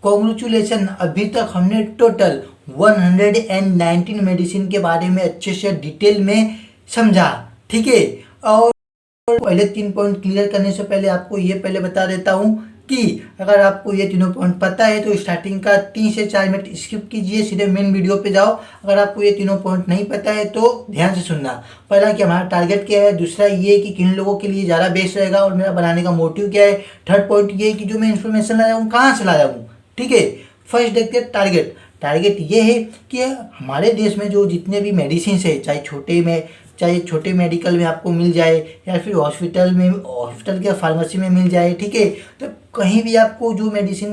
Congratulation, अभी तक हमने टोटल 119 मेडिसिन के बारे में अच्छे से डिटेल में समझा। ठीक है, और पहले 3 पॉइंट क्लियर करने से पहले आपको ये पहले बता देता हूँ कि अगर आपको ये तीनों पॉइंट पता है तो स्टार्टिंग का 3 से 4 मिनट स्किप कीजिए, सीधे मेन वीडियो पे जाओ। अगर आपको ये तीनों पॉइंट नहीं पता है तो ध्यान से सुनना। पहला कि हमारा टारगेट क्या है, दूसरा ये कि किन लोगों के लिए ज़्यादा बेस्ट रहेगा और मेरा बनाने का मोटिव क्या है, थर्ड पॉइंट ये कि जो मैं इन्फॉर्मेशन लाया हूँ कहाँ से लाया हूँ। ठीक है, फर्स्ट देखते हैं टारगेट। टारगेट ये है कि हमारे देश में जो जितने भी मेडिसिन है, चाहे छोटे मेडिकल में आपको मिल जाए या फिर हॉस्पिटल के फार्मेसी में मिल जाए। ठीक है, तो कहीं भी आपको जो मेडिसिन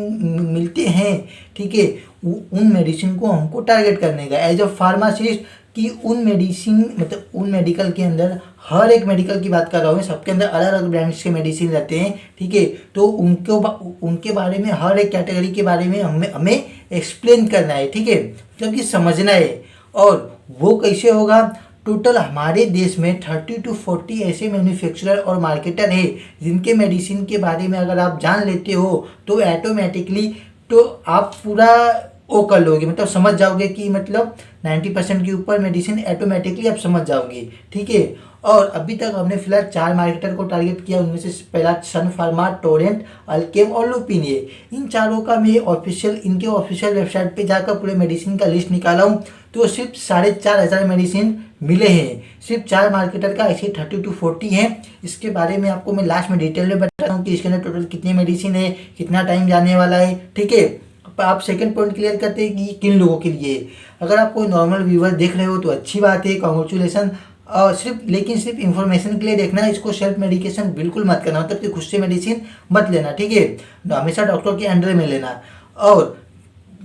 मिलते हैं, ठीक है, उन मेडिसिन को हमको टारगेट करने का एज अ फार्मासिस्ट, कि उन मेडिसिन मतलब उन मेडिकल के अंदर, हर एक मेडिकल की बात कर रहा हूँ, सबके अंदर अलग अलग ब्रांड्स के मेडिसिन रहते हैं। ठीक है, तो उनके बारे में, हर एक कैटेगरी के बारे में हमें एक्सप्लेन करना है। ठीक है, मतलब कि समझना है। और वो कैसे होगा, टोटल हमारे देश में 30 to 40 ऐसे मैन्युफैक्चरर और मार्केटर हैं जिनके मेडिसिन के बारे में अगर आप जान लेते हो तो ऑटोमेटिकली तो आप पूरा वो कर लोगे, मतलब समझ जाओगे कि मतलब 90% के ऊपर मेडिसिन ऑटोमेटिकली आप समझ जाओगे। ठीक है, और अभी तक हमने फिलहाल 4 मार्केटर को टारगेट किया। उनमें से पहला सन फार्मा, टोरेंट, अल्केम और लुपिन। इन चारों का मैं इनके ऑफिशियल वेबसाइट पे जाकर पूरे मेडिसिन का लिस्ट निकाला हूँ, तो सिर्फ 4,500 मेडिसिन मिले हैं सिर्फ 4 मार्केटर का। ऐसे 30 to 40 हैं। इसके बारे में आपको मैं लास्ट में डिटेल में बताता हूँ कि इसके अंदर टोटल कितनी मेडिसिन है, कितना टाइम जाने वाला है। ठीक है, आप सेकंड पॉइंट क्लियर करते हैं कि किन लोगों के लिए। अगर आप कोई नॉर्मल व्यूवर देख रहे हो तो अच्छी बात है, कॉन्ग्रेचुलेसन। सिर्फ इन्फॉर्मेशन के लिए देखना है, इसको सेल्फ मेडिकेशन बिल्कुल मत करना, मतलब कि खुद से मेडिसिन मत लेना। ठीक है, हमेशा डॉक्टर के अंडर में लेना। और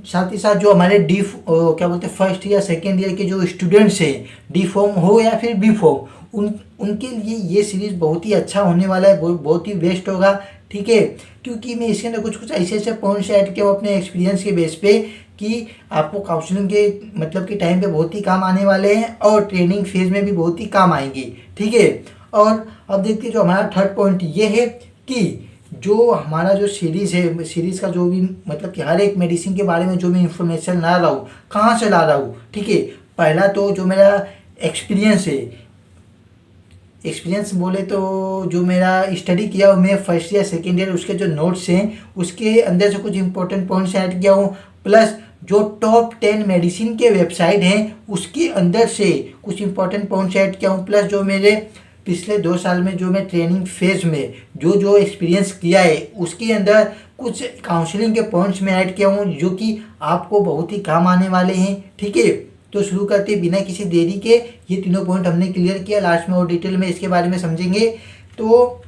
साथ ही साथ जो हमारे क्या बोलते हैं, फर्स्ट या सेकेंड ईयर के जो स्टूडेंट्स हैं, डी फॉर्म हो या फिर बी फॉर्म, उनके लिए ये सीरीज़ बहुत ही अच्छा होने वाला है, बहुत ही बेस्ट होगा। ठीक है, क्योंकि मैं इसके अंदर कुछ ऐसे पॉइंट्स ऐड किया अपने एक्सपीरियंस के बेस पे कि आपको काउंसलिंग के मतलब कि टाइम पे बहुत ही काम आने वाले हैं और ट्रेनिंग फेज में भी बहुत ही काम आएंगी। ठीक है, और अब देखते हैं जो हमारा थर्ड पॉइंट ये है कि जो हमारा जो सीरीज़ है, सीरीज़ का जो भी मतलब कि हर एक मेडिसिन के बारे में जो मैं इंफॉर्मेशन ला रहा हूँ, कहाँ से ला रहा हूँ। ठीक है, पहला तो जो मेरा एक्सपीरियंस है, एक्सपीरियंस बोले तो जो मेरा स्टडी किया हूँ मैं फर्स्ट ईयर सेकेंड ईयर, उसके जो नोट्स हैं उसके अंदर से कुछ इंपॉर्टेंट पॉइंट्स ऐड किया हूँ, प्लस जो टॉप 10 मेडिसिन के वेबसाइट हैं उसके अंदर से कुछ इंपॉर्टेंट पॉइंट्स ऐड किया हूँ, प्लस जो मेरे पिछले 2 साल में जो मैं ट्रेनिंग फेज में जो एक्सपीरियंस किया है उसके अंदर कुछ काउंसलिंग के पॉइंट्स में ऐड किया हूँ जो कि आपको बहुत ही काम आने वाले हैं। ठीक है, तो शुरू करते बिना किसी देरी के। ये तीनों पॉइंट हमने क्लियर किया, लास्ट में और डिटेल में इसके बारे में समझेंगे। तो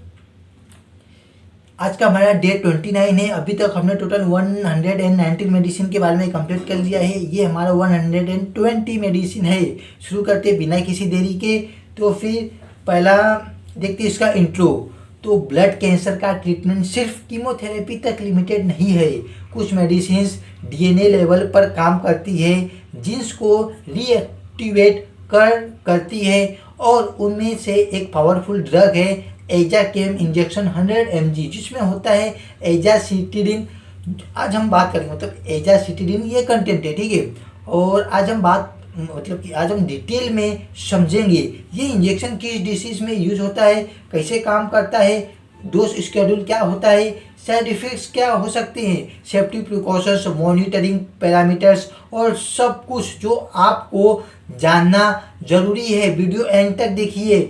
आज का हमारा डे 29 है। अभी तक हमने टोटल 119 मेडिसिन के बारे में कंप्लीट कर लिया है। ये हमारा 120 मेडिसिन है। शुरू करते बिना किसी देरी के। तो फिर पहला देखते इसका इंट्रो। तो ब्लड कैंसर का ट्रीटमेंट सिर्फ कीमोथेरेपी तक लिमिटेड नहीं है। कुछ मेडिसिन डीएनए लेवल पर काम करती है, जीन्स को रीएक्टिवेट करती है, और उनमें से एक पावरफुल ड्रग है एजाकेम इंजेक्शन 100 mg, जिसमें होता है एजासिटिडिन। आज हम बात करेंगे, मतलब एजासिटिडिन ये कंटेंट है। ठीक है, और आज हम डिटेल में समझेंगे ये इंजेक्शन किस डिसीज में यूज होता है, कैसे काम करता है, डोज स्केड्यूल क्या होता है, साइड इफेक्ट्स क्या हो सकते हैं, सेफ्टी प्रिकॉशंस, मॉनिटरिंग पैरामीटर्स और सब कुछ जो आपको जानना जरूरी है। वीडियो एंड तक देखिए,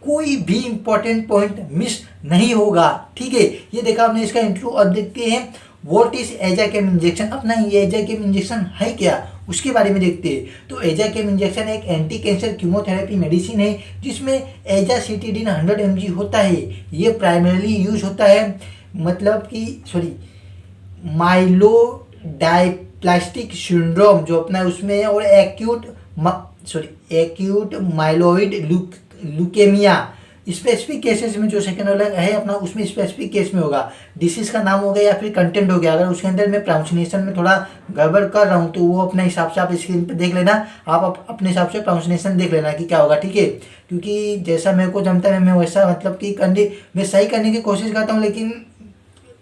कोई भी इंपॉर्टेंट पॉइंट मिस नहीं होगा। ठीक है, ये देखा हमने इसका इंट्रो। अब देखते हैं व्हाट इज एजाकेम इंजेक्शन। अपना ये एजाकेम इंजेक्शन है क्या, उसके बारे में देखते हैं। तो एजाकेम इंजेक्शन एक एंटी कैंसर कीमोथेरेपी मेडिसिन है जिसमें एजासिटिडिन 100 mg होता है। ये प्राइमरीली यूज होता है माइलोडाइप्लास्टिक सिंड्रोम जो अपना उसमें है, और acute myeloid leukaemia specific cases में जो सेकंड वाला है अपना, उसमें स्पेसिफिक केस में होगा। डिसीज का नाम हो गया या फिर कंटेंट हो गया। अगर उसके अंदर मैं प्रोनाउंसिएशन में थोड़ा गड़बड़ कर रहा हूँ तो वो अपने हिसाब से आप स्क्रीन पे देख लेना। आप अपने हिसाब से प्रोनाउंसिएशन देख लेना कि क्या होगा। ठीक है, क्योंकि जैसा मेरे को जमता है मैं वैसा मतलब कि मैं सही करने की कोशिश करता हूँ, लेकिन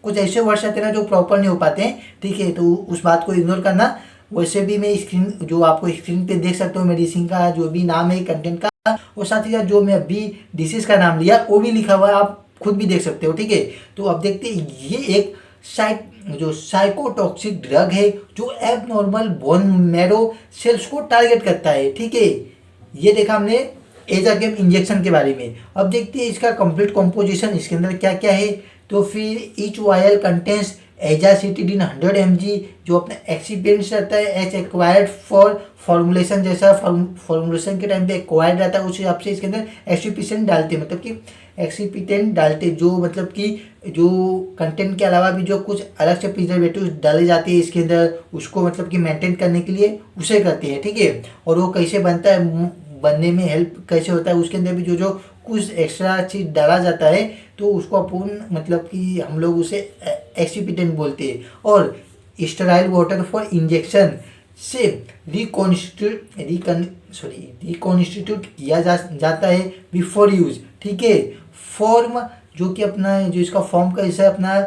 कुछ ऐसे वर्ड्स आते हैं ना जो प्रॉपर नहीं हो पाते हैं, ठीक है, तो उस बात को इग्नोर करना। वैसे भी मैं स्क्रीन जो आपको स्क्रीन पे देख सकते हो मेडिसिन का जो भी नाम है कंटेंट का, और साथ ही साथ जो मैं अभी डिसीज का नाम लिया वो भी लिखा हुआ है, आप खुद भी देख सकते हो, ठीक है। तो अब देखते हैं, ये एक जो साइकोटॉक्सिक ड्रग है जो एबनॉर्मल बोन मैरो सेल्स को टारगेट करता है, ठीक है। ये देखा हमने एजाकेम इंजेक्शन के बारे में। अब देखते हैं इसका कंप्लीट कॉम्पोजिशन, इसके अंदर क्या क्या है। तो फिर ईच वायल कंटेंस एजासिटिडीन 100 mg, जो अपना एक्सीपिएंट रहता है एच एक्वायर्ड फॉर फॉर्मुलेशन, जैसा फॉर्मुलेशन के टाइम पे एक्वायर्ड रहता है उस हिसाब से इसके अंदर एक्सीपिएंट डालते हैं, मतलब कि एक्सीपिएंट डालते, जो मतलब कि जो कंटेंट के अलावा भी जो कुछ अलग से प्रिजर्वेटिव डाले जाते हैं इसके अंदर, उसको मतलब कि मेंटेन करने के लिए उसे करते हैं, ठीक है। और वो कैसे बनता है, बनने में हेल्प कैसे होता है, उसके अंदर भी जो जो कुछ एक्स्ट्रा चीज डाला जाता है तो उसको अपन मतलब कि हम लोग उसे एक्सीपिटेंट बोलते हैं। और स्टेराइल वाटर फॉर इंजेक्शन से रिकॉन्स्टिट्यूट किया जाता है बिफोर यूज, ठीक है। फॉर्म जो कि अपना जो इसका फॉर्म कैसा है अपना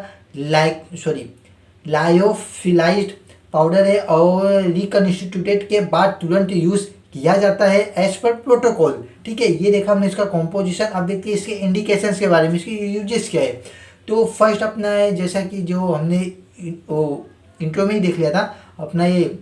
लायोफिलाइज्ड पाउडर है, और रिकॉन्स्टिट्यूटेड के बाद तुरंत यूज किया जाता है एज पर प्रोटोकॉल, ठीक है। ये देखा हमने इसका कॉम्पोजिशन। अब देखते हैं इसके इंडिकेशंस के बारे में, इसकी यूजेस क्या है। तो फर्स्ट अपना है, जैसा कि जो हमने इंट्रो में ही देख लिया था, अपना ये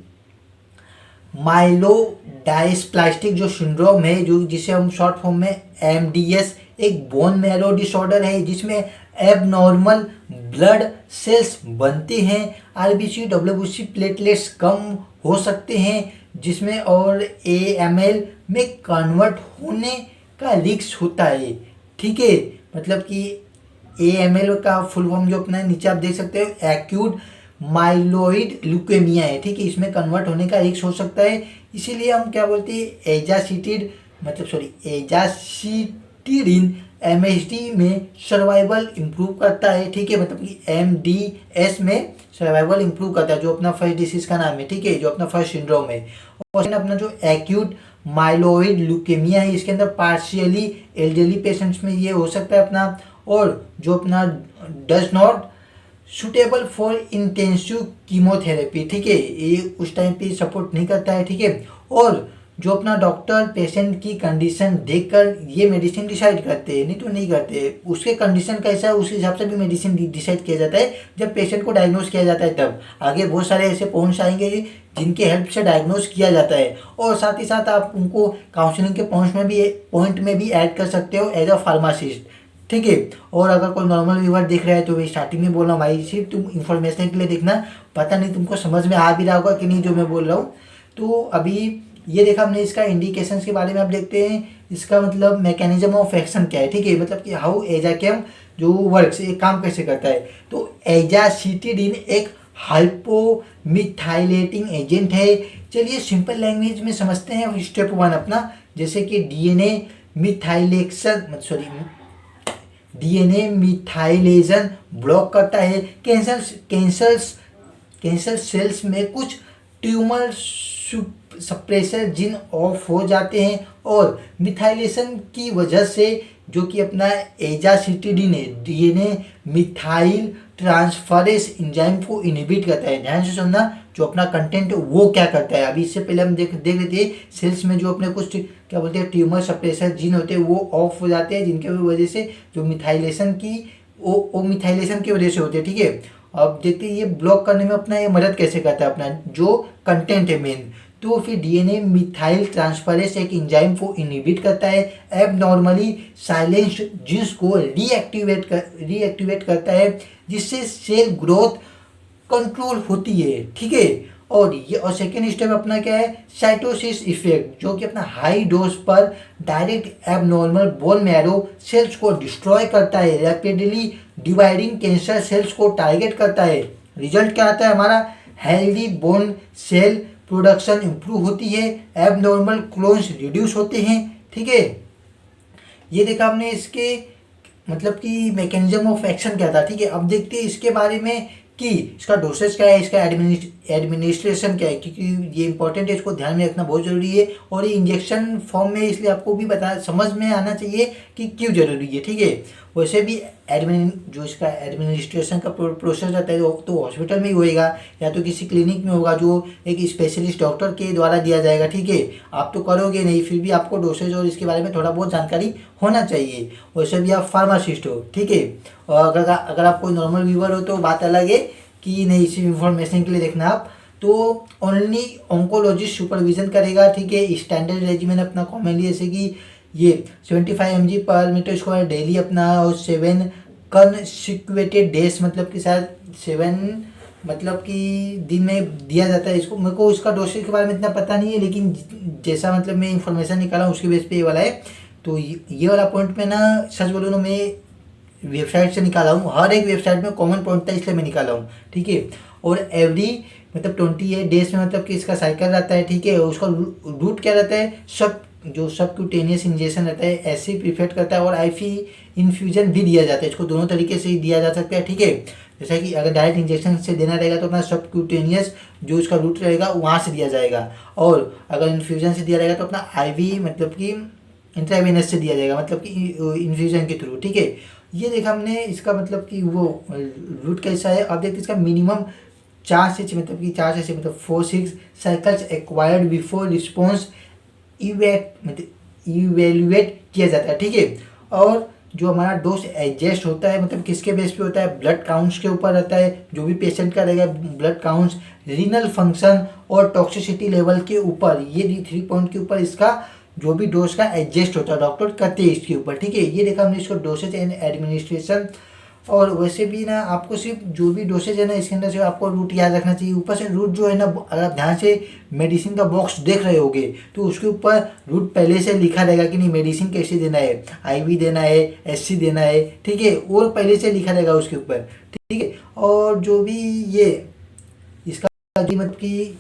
माइलोडायस्प्लास्टिक जो सिंड्रोम है, जो जिसे हम शॉर्ट फॉर्म में MDS, एक बोन मैरो डिसऑर्डर है जिसमें एबनॉर्मल ब्लड सेल्स बनते हैं, RBC WBC प्लेटलेट्स कम हो सकते हैं जिसमें, और AML में कन्वर्ट होने का रिस्क होता है, ठीक है। मतलब कि AML का फुल फॉर्म जो अपना नीचे आप देख सकते हो एक्यूट माइलोइड ल्यूकेमिया है, ठीक है, इसमें कन्वर्ट होने का रिस्क हो सकता है। इसीलिए हम क्या बोलते हैं एजासिटिडिन MSD में सर्वाइवल इम्प्रूव करता है, ठीक है, मतलब कि MDS में सर्वाइवल इम्प्रूव करता है, जो अपना फर्स्ट डिसीज का नाम है, ठीक है, जो अपना फर्स्ट सिंड्रोम है। और अपना जो एक्यूट माइलोइड ल्यूकेमिया है, इसके अंदर पार्शियली एल्डरली पेशेंट्स में ये हो सकता है अपना, और जो अपना does not suitable for intensive chemotherapy, ठीक है, ये उस टाइम पे सपोर्ट नहीं करता है, ठीक है। और जो अपना डॉक्टर पेशेंट की कंडीशन देखकर ये मेडिसिन डिसाइड करते हैं, नहीं तो नहीं करते, उसके कंडीशन कैसा है उस हिसाब से भी मेडिसिन डिसाइड किया जाता है जब पेशेंट को डायग्नोज किया जाता है। तब आगे बहुत सारे ऐसे पॉइंट्स आएंगे जिनके हेल्प से डायग्नोज किया जाता है, और साथ ही साथ आप उनको काउंसलिंग के पॉइंट में भी ऐड कर सकते हो एज अ फार्मासिस्ट, ठीक है। और अगर कोई नॉर्मल व्यूअर देख रहा है तो मैं स्टार्टिंग में बोल रहा हूँ भाई, सिर्फ तुम इन्फॉर्मेशन के लिए देखना, पता नहीं तुमको समझ में आ भी रहा होगा कि नहीं जो मैं बोल रहा हूँ। तो अभी ये देखा हमने इसका इंडिकेशंस के बारे में। अब देखते हैं इसका मतलब मैकेनिज्म ऑफ एक्शन क्या है, ठीक है, मतलब कि हाउ एजाकेम जो वर्क्स, ये काम कैसे करता है। तो एजासिटिडिन एक हाइपोमिथाइलेटिंग एजेंट है। चलिए सिंपल लैंग्वेज में समझते हैं स्टेप 1 अपना, जैसे कि DNA मिथाइलेशन ब्लॉक करता है। कैंसर सेल्स में कुछ ट्यूमर सप्रेसर जीन ऑफ हो जाते हैं, और मिथाइलेशन की वजह से जो कि अपना एजासिटिडिन है DNA मिथाइल ट्रांसफरेस एंजाइम को इनहिबिट करता है। ध्यान से सुनना, जो अपना कंटेंट वो क्या करता है। अभी इससे पहले हम देख लेते हैं सेल्स में जो अपने कुछ क्या बोलते हैं ट्यूमर सप्रेसर जीन होते हैं वो ऑफ हो जाते हैं, जिनके वजह से जो मिथाइलेशन की वो मिथाइलेशन की वजह से होते हैं, ठीक है। अब देखते हैं ये ब्लॉक करने में अपना ये मदद कैसे करता है अपना जो कंटेंट है मेन। तो फिर DNA मिथाइल ट्रांसफरेस एक एंजाइम को इनहिबिट करता है, एबनॉर्मली साइलेंस जीन्स को रीएक्टिवेट करता है, जिससे सेल ग्रोथ कंट्रोल होती है, ठीक है। और सेकेंड स्टेप अपना क्या है, साइटोसिस इफेक्ट, जो कि अपना हाई डोज पर direct abnormal bone marrow cells को डिस्ट्रॉय करता है, रैपिडली डिवाइडिंग कैंसर सेल्स को टारगेट करता है। रिजल्ट क्या आता है हमारा, healthy bone cell production improve होती है, एबनॉर्मल क्लोन्स रिड्यूस होते हैं, ठीक है। ये देखा हमने इसके मतलब कि मैकेनिज्म ऑफ एक्शन क्या था, ठीक है। अब देखते हैं इसके बारे में कि इसका डोसेज क्या है, इसका एडमिनिस्ट्रेशन क्या है, क्योंकि ये इंपॉर्टेंट है, इसको ध्यान में रखना बहुत जरूरी है। और ये इंजेक्शन फॉर्म में इसलिए आपको भी समझ में आना चाहिए कि क्यों जरूरी है, ठीक है। वैसे भी जो इसका एडमिनिस्ट्रेशन का प्रोसेस रहता है तो हॉस्पिटल में ही होएगा या तो किसी क्लिनिक में होगा जो एक स्पेशलिस्ट डॉक्टर के द्वारा दिया जाएगा। ठीक है, आप तो करोगे नहीं, फिर भी आपको डोसेज और इसके बारे में थोड़ा बहुत जानकारी होना चाहिए। वैसे भी आप फार्मासिस्ट हो। ठीक है, और अगर आप कोई नॉर्मल व्यूवर हो तो बात अलग है कि नहीं, इसी इंफॉर्मेशन के लिए देखना आप। तो ओनली ऑन्कोलॉजिस्ट सुपरविजन करेगा। ठीक है, स्टैंडर्ड रेजिमेंट अपना कॉमनली जैसे कि ये 75 mg पर मीटर स्क्वायर डेली अपना, और 7 कंसिक्यूटिव डेज मतलब कि शायद 7 मतलब कि दिन में दिया जाता है इसको। मेरे को इसका डोसेज के बारे में इतना पता नहीं है, लेकिन जैसा मतलब मैं इंफॉर्मेशन निकाला उसके बेस पे ये वाला है। तो ये वाला पॉइंट में ना सच बोलूँ ना, मैं वेबसाइट से निकाला हूँ, हर एक वेबसाइट में कॉमन पॉइंट था इसलिए मैं निकाला हूँ। ठीक है, और एवरी मतलब 28 डेज में मतलब कि इसका साइकिल रहता है। ठीक है, उसका रूट क्या रहता है, जो सबक्यूटेनियस इंजेक्शन रहता है ऐसे प्रिफेक्ट करता है, और आईवी इन्फ्यूजन भी दिया जाता है। इसको दोनों तरीके से ही दिया जा सकता है। ठीक है, जैसा कि अगर डायरेक्ट इंजेक्शन से देना रहेगा तो अपना सबक्यूटेनियस जो इसका रूट रहेगा वहाँ से दिया जाएगा, और अगर इन्फ्यूजन से दिया रहेगा तो अपना आईवी मतलब कि इंट्रावेनस से दिया जाएगा, मतलब कि इन्फ्यूजन के थ्रू। ठीक है, ये देखा हमने इसका मतलब कि वो रूट कैसा है। अब देखते इसका मिनिमम 4 से 6 मतलब 4-6 cycles acquired before response evaluate किया जाता है। ठीक है, और जो हमारा डोज एडजस्ट होता है मतलब किसके बेस पे होता है, ब्लड काउंट्स के ऊपर रहता है। जो भी पेशेंट का रहेगा ब्लड काउंट्स, रीनल फंक्शन और टॉक्सिसिटी लेवल के ऊपर, ये 3 पॉइंट के ऊपर इसका जो भी डोज का एडजस्ट होता है डॉक्टर करते हैं इसके ऊपर। ठीक है, ये देखा हमने इसको डोसेज एंड एडमिनिस्ट्रेशन। और वैसे भी ना आपको सिर्फ जो भी डोसेज है ना इसके अंदर से आपको रूट याद रखना चाहिए। ऊपर से रूट जो है ना, अगर आप ध्यान से मेडिसिन का बॉक्स देख रहे होगे तो उसके ऊपर रूट पहले से लिखा रहेगा कि नहीं मेडिसिन कैसे देना है, आईवी देना है, एससी देना है। ठीक है, और पहले से लिखा रहेगा उसके ऊपर। ठीक है, और जो भी ये इसका मतलब कि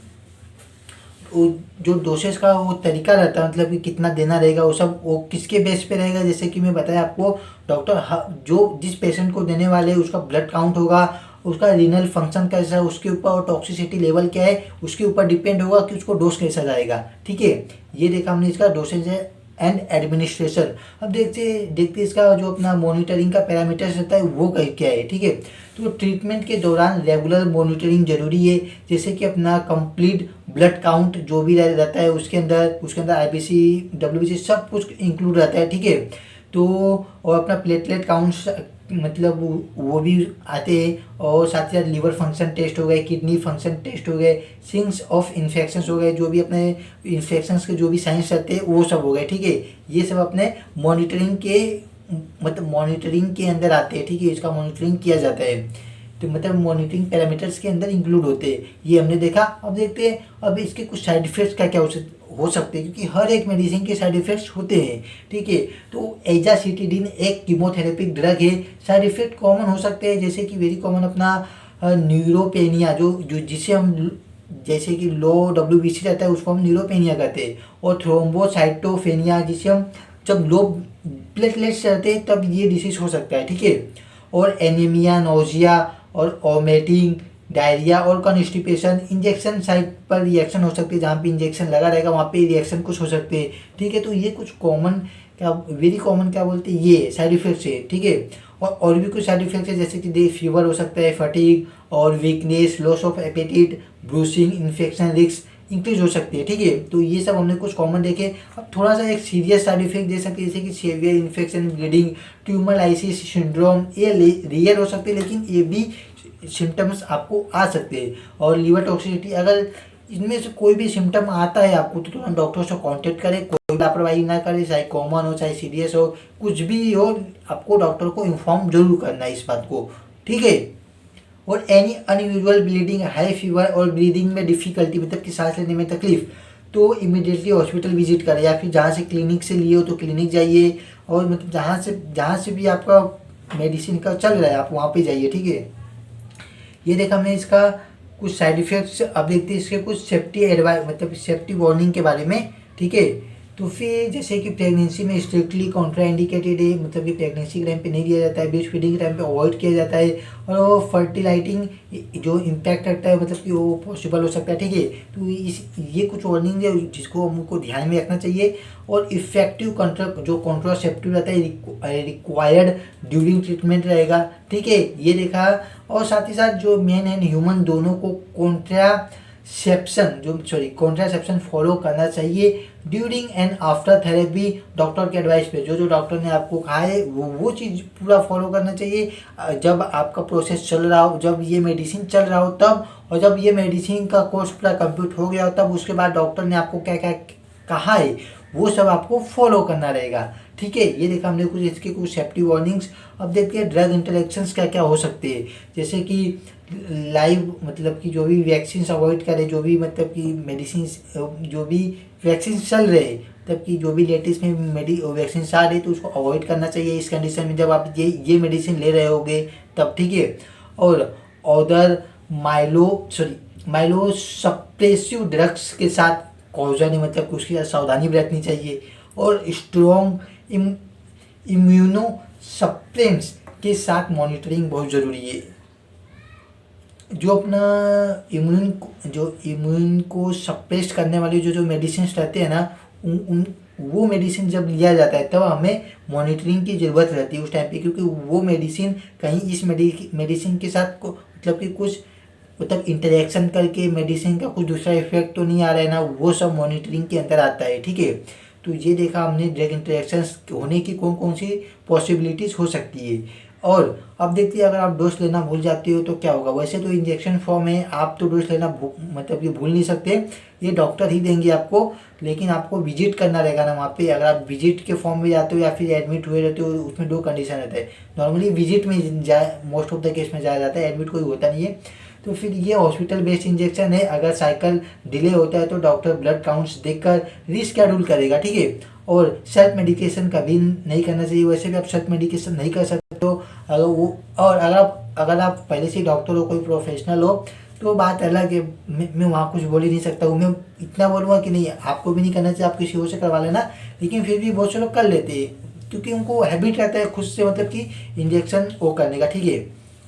जो डोसेस का वो तरीका रहता है मतलब कि कितना देना रहेगा, वो सब वो किसके बेस पे रहेगा। जैसे कि मैं बताया आपको, डॉक्टर जो जिस पेशेंट को देने वाले है उसका ब्लड काउंट होगा, उसका रीनल फंक्शन कैसा है उसके ऊपर, और टॉक्सिसिटी लेवल क्या है उसके ऊपर डिपेंड होगा कि उसको डोज कैसा जाएगा। ठीक है, ये देखा हमने इसका डोसेज है एंड एडमिनिस्ट्रेशन। अब देखते इसका जो अपना मॉनिटरिंग का पैरामीटर्स रहता है वो क्या है। ठीक है, तो ट्रीटमेंट के दौरान रेगुलर मॉनिटरिंग जरूरी है, जैसे कि अपना कंप्लीट ब्लड काउंट जो भी रहता है उसके अंदर आईबीसी डब्ल्यूबीसी सब कुछ इंक्लूड रहता है। ठीक है, तो और अपना प्लेटलेट काउंट्स मतलब वो भी आते हैं, और साथ ही साथ लीवर फंक्शन टेस्ट हो गए, किडनी फंक्शन टेस्ट हो गए, सिग्न्स ऑफ इन्फेक्शंस हो गए, जो भी अपने इन्फेक्शंस के जो भी साइंस रहते हैं वो सब हो गए। ठीक है, ये सब अपने मॉनिटरिंग के अंदर आते हैं। ठीक है, इसका मॉनिटरिंग किया जाता है, तो मतलब मॉनिटरिंग पैरामीटर्स के अंदर इंक्लूड होते हैं। ये हमने देखा। अब देखते हैं अब इसके कुछ साइड इफेक्ट्स क्या क्या हो सकते हैं, क्योंकि हर एक मेडिसिन के साइड इफेक्ट्स होते हैं। ठीक है, तो एजासिटिडिन एक कीमोथेरेपिक ड्रग है। साइड इफेक्ट कॉमन हो सकते हैं, जैसे कि वेरी कॉमन अपना न्यूरोपेनिया, जो जिसे हम जैसे कि लो WBC रहता है उसको हम न्यूरोपेनिया कहते हैं, और थ्रोम्बोसाइटोपेनिया जिसे हम जब लो प्लेटलेट्स रहते हैं तब ये डिसीज हो सकता है। ठीक है, और एनीमिया, नोजिया और वोमिटिंग, डायरिया और कॉन्स्टिपेशन, इंजेक्शन साइट पर रिएक्शन हो सकती है, जहाँ पे इंजेक्शन लगा रहेगा वहाँ पे रिएक्शन कुछ हो सकते हैं। ठीक है, तो ये कुछ कॉमन वेरी कॉमन क्या बोलते हैं ये साइड इफेक्ट्स है। ठीक है, और भी कुछ साइड इफेक्ट्स है, जैसे कि फीवर हो सकता है, फटीग और weakness, loss of appetite, bruising, infection risk increase हो सकती है। ठीक है, तो ये सब हमने कुछ कॉमन देखे। अब थोड़ा सा एक सीरियस साइड इफेक्ट दे सकते हैं, जैसे कि severe infection, bleeding, tumour lysis syndrome. ये रियल हो सकते हैं, लेकिन ये भी सिम्टम्स आपको आ सकते हैं। और लीवर टॉक्सिसिटी, अगर इनमें से कोई भी सिम्टम आता है आपको तो तुरंत डॉक्टर से कांटेक्ट करें, कोई लापरवाही ना करें, चाहे कॉमन हो चाहे सीरियस हो, कुछ भी हो आपको डॉक्टर को इन्फॉर्म जरूर करना है इस बात को। ठीक है, और any unusual bleeding, high fever और ब्रीदिंग में डिफिकल्टी मतलब कि सांस लेने में तकलीफ, तो इमीडिएटली हॉस्पिटल विजिट करें, या फिर जहाँ से क्लिनिक से लिए हो तो क्लिनिक जाइए, और मतलब जहाँ से भी आपका मेडिसिन का चल रहा है आप वहाँ पे जाइए। ठीक है, ये देखा हमने इसका कुछ साइड इफेक्ट्स। अब देखते हैं इसके कुछ सेफ्टी एडवाइस मतलब सेफ्टी वार्निंग के बारे में। ठीक है, तो फिर जैसे कि प्रेगनेंसी में स्ट्रिक्टली कॉन्ट्रा इंडिकेटेड है, मतलब कि प्रेगनेंसी के टाइम पे नहीं दिया जाता है, ब्रेस्ट फीडिंग के टाइम पे अवॉइड किया जाता है, और वो फर्टिलाइटिंग जो इम्पैक्ट रखता है मतलब कि वो पॉसिबल हो सकता है, ठीक है। तो इस ये कुछ वार्निंग है जिसको हमको ध्यान में रखना चाहिए। और इफेक्टिव कॉन्ट्रासेप्टिव रहता है रिक्वायर्ड ड्यूरिंग ट्रीटमेंट रहेगा, ठीक है, ये देखा। और साथ ही साथ जो मेन एंड ह्यूमन दोनों को कॉन्ट्रासेप्शन फॉलो करना चाहिए during and after therapy, doctor के एडवाइस पे। जो डॉक्टर ने आपको कहा है वो चीज़ पूरा फॉलो करना चाहिए जब आपका प्रोसेस चल रहा हो, जब ये मेडिसिन चल रहा हो तब, और जब ये मेडिसिन का कोर्स पूरा कंप्लीट हो गया हो तब। उसके बाद डॉक्टर ने आपको क्या क्या कहा है वो सब आपको फॉलो करना रहेगा, ठीक है। ये देखा हमने कुछ इसके कुछ सेफ्टी वार्निंग्स। अब देखते हैं ड्रग इंटरेक्शंस क्या क्या हो सकते हैं, जैसे कि लाइव मतलब कि जो भी वैक्सीन अवॉइड करें, जो भी मतलब कि मेडिसिन जो भी वैक्सीन चल रहे तब कि जो भी लेटेस्ट में वैक्सीन आ रही तो उसको अवॉइड करना चाहिए इस कंडीशन में जब आप ये मेडिसिन ले रहे होगे तब, ठीक है। और अदर माइलो सप्रेसिव ड्रग्स के साथ कॉजन मतलब कि उसकी सावधानी बरतनी चाहिए। और स्ट्रॉन्ग इम्यूनो सप्रेंट्स के साथ मॉनिटरिंग बहुत ज़रूरी है। जो अपना इम्यून को सप्रेस करने वाली जो मेडिसिन रहते हैं ना, उन वो मेडिसिन जब लिया जाता है तब हमें मॉनिटरिंग की ज़रूरत रहती है उस टाइम पे, क्योंकि वो मेडिसिन कहीं इस मेडिसिन के साथ मतलब कि कुछ मतलब इंटरेक्शन करके मेडिसिन का कुछ दूसरा इफेक्ट तो नहीं आ रहा है ना, वो सब मॉनिटरिंग के अंदर आता है, ठीक है। तो ये देखा हमने ड्रग इंटरेक्शंस होने की कौन कौन सी पॉसिबिलिटीज़ हो सकती है। और अब देखिए अगर आप डोज लेना भूल जाते हो तो क्या होगा। वैसे तो इंजेक्शन फॉर्म है, आप तो डोज लेना मतलब कि भूल नहीं सकते, ये डॉक्टर ही देंगे आपको, लेकिन आपको विजिट करना रहेगा ना वहाँ पे। अगर आप विजिट के फॉर्म में जाते हो या फिर एडमिट हुए रहते हो, उसमें दो कंडीशन रहता है। नॉर्मली विजिट में मोस्ट ऑफ द केस में जाया जाता है, एडमिट कोई होता नहीं है। तो फिर ये हॉस्पिटल बेस्ड इंजेक्शन है। अगर साइकिल डिले होता है तो डॉक्टर ब्लड काउंट्स देखकर रीस्केड्यूल करेगा, ठीक है। और सेल्फ मेडिकेशन कभी नहीं करना चाहिए। वैसे भी आप सेल्फ मेडिकेशन नहीं कर सकते हो अगर वो, और अगर आप पहले से डॉक्टर हो, कोई प्रोफेशनल हो, तो बात अलग है। मैं वहाँ कुछ बोल ही नहीं सकता हूँ। मैं इतना बोलूँगा कि नहीं आपको भी नहीं करना चाहिए, आप किसी और से करवा लेना, लेकिन फिर भी बहुत से लोग कर लेते हैं क्योंकि उनको हैबिट रहता है खुद से मतलब कि इंजेक्शन वो करने का, ठीक है।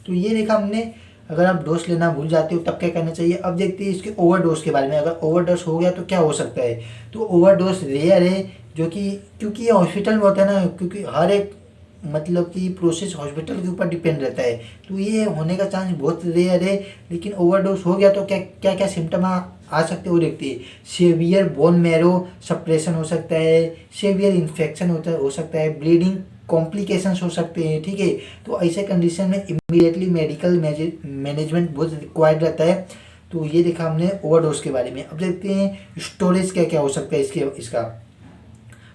तो ये देखा हमने अगर आप डोज लेना भूल जाते हो तब क्या करना चाहिए। अब देखते हैं इसके ओवरडोज के बारे में। अगर ओवरडोज हो गया तो क्या हो सकता है। तो ओवरडोज रेयर है, जो कि क्योंकि ये हॉस्पिटल में होता है ना, क्योंकि हर एक मतलब कि प्रोसेस हॉस्पिटल के ऊपर डिपेंड रहता है, तो ये होने का चांस बहुत रेयर है। लेकिन ओवरडोज हो गया तो क्या क्या क्या सिम्टम आ सकते हैं वो देखते हैं। सेवियर बोन मैरो सप्रेशन हो सकता है, सेवियर इन्फेक्शन हो सकता है, ब्लीडिंग कॉम्प्लिकेशंस हो सकते हैं, ठीक है। तो ऐसे कंडीशन में इमीडिएटली मेडिकल मैनेजमेंट बहुत रिक्वायर्ड रहता है। तो ये देखा हमने ओवरडोज के बारे में। अब देखते हैं स्टोरेज क्या क्या हो सकता है इसका।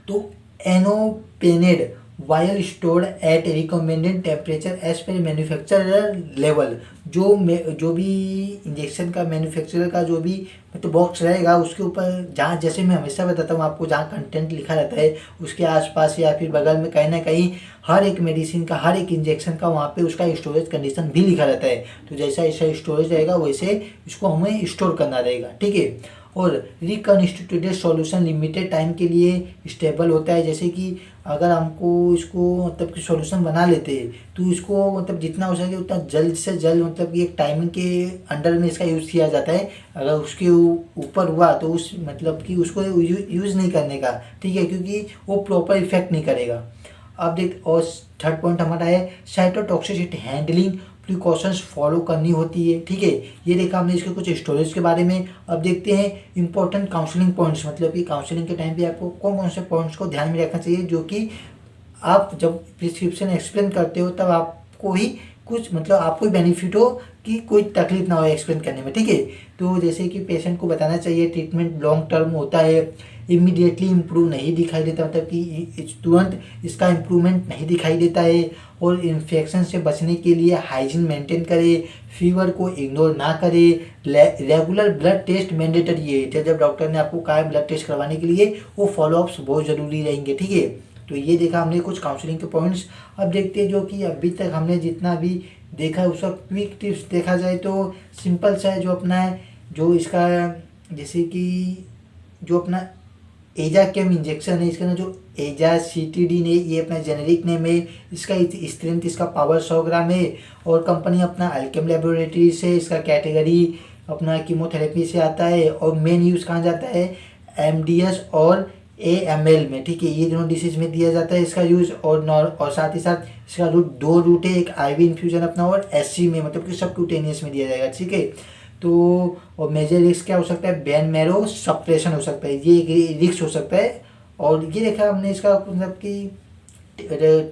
तो unopened vial stored at recommended temperature as per manufacturer level. जो भी इंजेक्शन का मैन्युफैक्चरर का जो भी मतलब बॉक्स रहेगा उसके ऊपर, जहाँ जैसे मैं हमेशा बताता हूँ आपको, जहाँ कंटेंट लिखा रहता है उसके आसपास या फिर बगल में कहीं ना कहीं हर एक मेडिसिन का, हर एक इंजेक्शन का वहाँ पे उसका स्टोरेज कंडीशन भी लिखा रहता है। तो जैसा ऐसा स्टोरेज रहेगा वैसे इसको हमें स्टोर करना रहेगा, ठीक है। और रिकन्स्टिट्यूटेड सॉल्यूशन लिमिटेड टाइम के लिए स्टेबल होता है। जैसे कि अगर हमको इसको मतलब कि सॉल्यूशन बना लेते हैं तो इसको मतलब जितना हो सके उतना जल्द से जल्द मतलब कि एक टाइमिंग के अंडर में इसका यूज़ किया जाता है। अगर उसके ऊपर हुआ तो उस मतलब कि उसको यूज़ नहीं करने का, ठीक है, क्योंकि वो प्रॉपर इफेक्ट नहीं करेगा। अब देख, और थर्ड पॉइंट हमारा है साइटोटॉक्सिसिटी हैंडलिंग प्रिकॉशंस फॉलो करनी होती है, ठीक है। ये देखा हमने इसके कुछ स्टोरेज के बारे में। अब देखते हैं इंपॉर्टेंट काउंसलिंग पॉइंट्स, मतलब कि काउंसलिंग के टाइम पे आपको कौन कौन से पॉइंट्स को ध्यान में रखना चाहिए, जो कि आप जब प्रिस्क्रिप्शन एक्सप्लेन करते हो तब आपको ही कुछ मतलब आपको ही बेनिफिट हो कि कोई तकलीफ ना हो एक्सप्लेन करने में, ठीक है। तो जैसे कि पेशेंट को बताना चाहिए ट्रीटमेंट लॉन्ग टर्म होता है, इमीडिएटली इम्प्रूव नहीं दिखाई देता, मतलब कि तुरंत इसका इम्प्रूवमेंट नहीं दिखाई देता है। और इन्फेक्शन से बचने के लिए हाइजीन मेंटेन करें, फीवर को इग्नोर ना करें, रेगुलर ब्लड टेस्ट मैंडेटरी है। जब डॉक्टर ने आपको कहा है ब्लड टेस्ट करवाने के लिए, वो फॉलोअप्स बहुत ज़रूरी रहेंगे, ठीक है। तो ये देखा हमने कुछ काउंसलिंग के पॉइंट्स। अब देखते हैं जो कि अभी तक हमने जितना भी देखा है उसका क्विक टिप्स देखा जाए तो सिंपल सा है जो अपना है, जो इसका जैसे कि जो अपना एजा केम इंजेक्शन है, इसका ना जो एजा CTD ने, ये अपना जेनेरिक नेम है। इसका स्ट्रेंथ, इसका पावर 100 ग्राम है। और कंपनी अपना अल्केम लेबोरेटरी से, इसका कैटेगरी अपना कीमोथेरेपी से आता है। और मेन यूज़ कहाँ जाता है, MDS और AML में, ठीक है, ये दोनों डिसीज में दिया जाता है इसका यूज़। और साथ ही साथ इसका दो रूट है, एक IV इन्फ्यूजन अपना और SC में, मतलब कि सबक्यूटेनियस में दिया जाएगा, ठीक है। तो और मेजर रिस्क क्या हो सकता है, बेन मैरो सप्रेशन हो सकता है, ये एक रिस्क हो सकता है। और ये देखा हमने इसका मतलब कि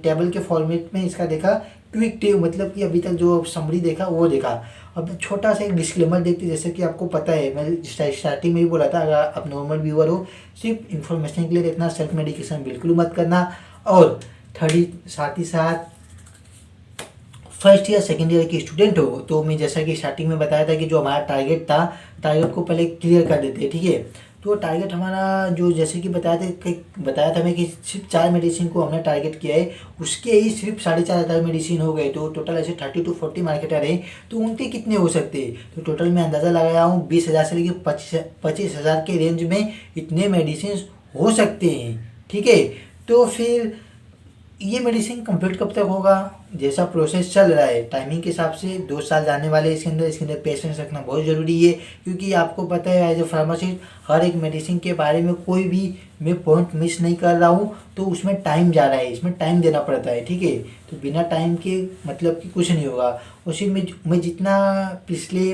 टेबल के फॉर्मेट में इसका देखा, क्विक टेब, मतलब कि अभी तक जो समरी देखा वो देखा। अब छोटा सा एक डिस्क्लेमर देखते, जैसे कि आपको पता है, मैं स्टार्टिंग में भी बोला था, अगर आप नॉर्मल व्यूअर हो, सिर्फ इन्फॉर्मेशन के लिए देखना, सेल्फ मेडिकेशन बिल्कुल मत करना। और साथ ही साथ फर्स्ट ईयर सेकेंड ईयर की स्टूडेंट हो, तो मैं जैसा कि स्टार्टिंग में बताया था कि जो हमारा टारगेट था, टारगेट को पहले क्लियर कर देते हैं, ठीक है। तो टारगेट हमारा जो जैसे कि बताया था मैं कि सिर्फ 4 मेडिसिन को हमने टारगेट किया है, उसके ही सिर्फ 4,500 मेडिसिन हो गए। तो टोटल ऐसे 30 to 40 मार्केटर हैं, तो उनके कितने हो सकते हैं। तो टोटल मैं अंदाज़ा लगाया हूँ 20,000 से लेकर 25,000 के रेंज में इतने मेडिसिन हो सकते हैं, ठीक है। तो फिर ये मेडिसिन कंप्लीट कब तक होगा, जैसा प्रोसेस चल रहा है टाइमिंग के हिसाब से 2 साल जाने वाले इसके अंदर पेशेंस रखना बहुत ज़रूरी है। क्योंकि आपको पता है एज ए फार्मासिस्ट, हर एक मेडिसिन के बारे में कोई भी मैं पॉइंट मिस नहीं कर रहा हूँ, तो उसमें टाइम जा रहा है, इसमें टाइम देना पड़ता है, ठीक है। तो बिना टाइम के मतलब कि कुछ नहीं होगा। उसी में मैं जितना पिछले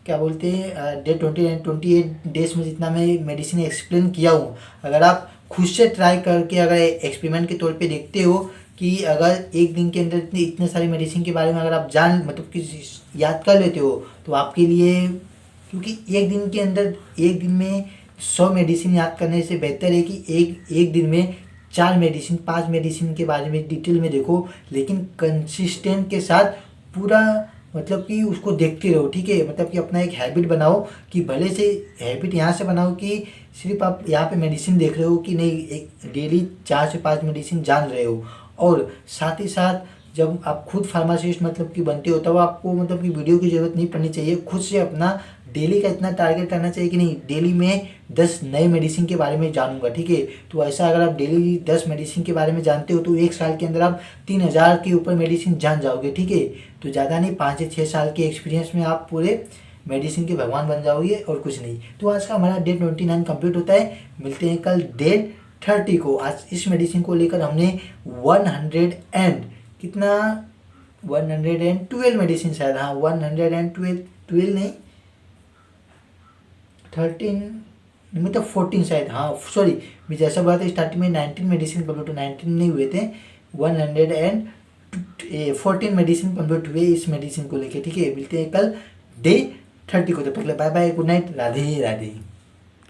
क्या बोलते हैं डे 28 डेज में जितना मैं मेडिसिन एक्सप्लेन किया हूँ, अगर आप खुद से ट्राई करके अगर एक्सपेरिमेंट के तौर पे देखते हो कि अगर एक दिन के अंदर इतने सारी मेडिसिन के बारे में अगर आप मतलब कि याद कर लेते हो, तो आपके लिए, क्योंकि एक दिन में 100 मेडिसिन याद करने से बेहतर है कि एक दिन में 4 मेडिसिन 5 मेडिसिन के बारे में डिटेल में देखो, लेकिन कंसिस्टेंट के साथ पूरा मतलब कि उसको देखते रहो, ठीक है। मतलब कि अपना एक हैबिट बनाओ, कि भले से हैबिट यहाँ से बनाओ कि सिर्फ आप यहाँ पे मेडिसिन देख रहे हो कि नहीं, एक डेली 4 से 5 मेडिसिन जान रहे हो। और साथ ही साथ जब आप खुद फार्मासिस्ट मतलब कि बनते हो, तब आपको मतलब कि वीडियो की ज़रूरत नहीं पड़नी चाहिए, खुद से अपना डेली का इतना टारगेट करना चाहिए कि नहीं, डेली में 10 नए मेडिसिन के बारे में जानूंगा, ठीक है। तो ऐसा अगर आप डेली 10 मेडिसिन के बारे में जानते हो, तो 1 साल के अंदर आप 3,000 के ऊपर मेडिसिन जान जाओगे, ठीक है। तो ज़्यादा नहीं, 5 से 6 साल के एक्सपीरियंस में आप पूरे मेडिसिन के भगवान बन जाओगे, और कुछ नहीं। तो आज का हमारा डे 29 कंप्लीट होता है। मिलते हैं कल डे 30 को। आज इस मेडिसिन को लेकर हमने 100 एंड कितना 112 मेडिसिन शायद, हाँ 112 नहीं 13 मतलब 14 शायद, हाँ सॉरी, मैं जैसा बोला था स्टार्टिंग में 19 मेडिसिन कंप्लीट, 19 नहीं हुए थे, 114 मेडिसिन कंप्लीट हुए इस मेडिसिन को लेके, ठीक है। मिलते हैं कल डे 30 को, तो पहले bye bye, good night, Radhe Radhe.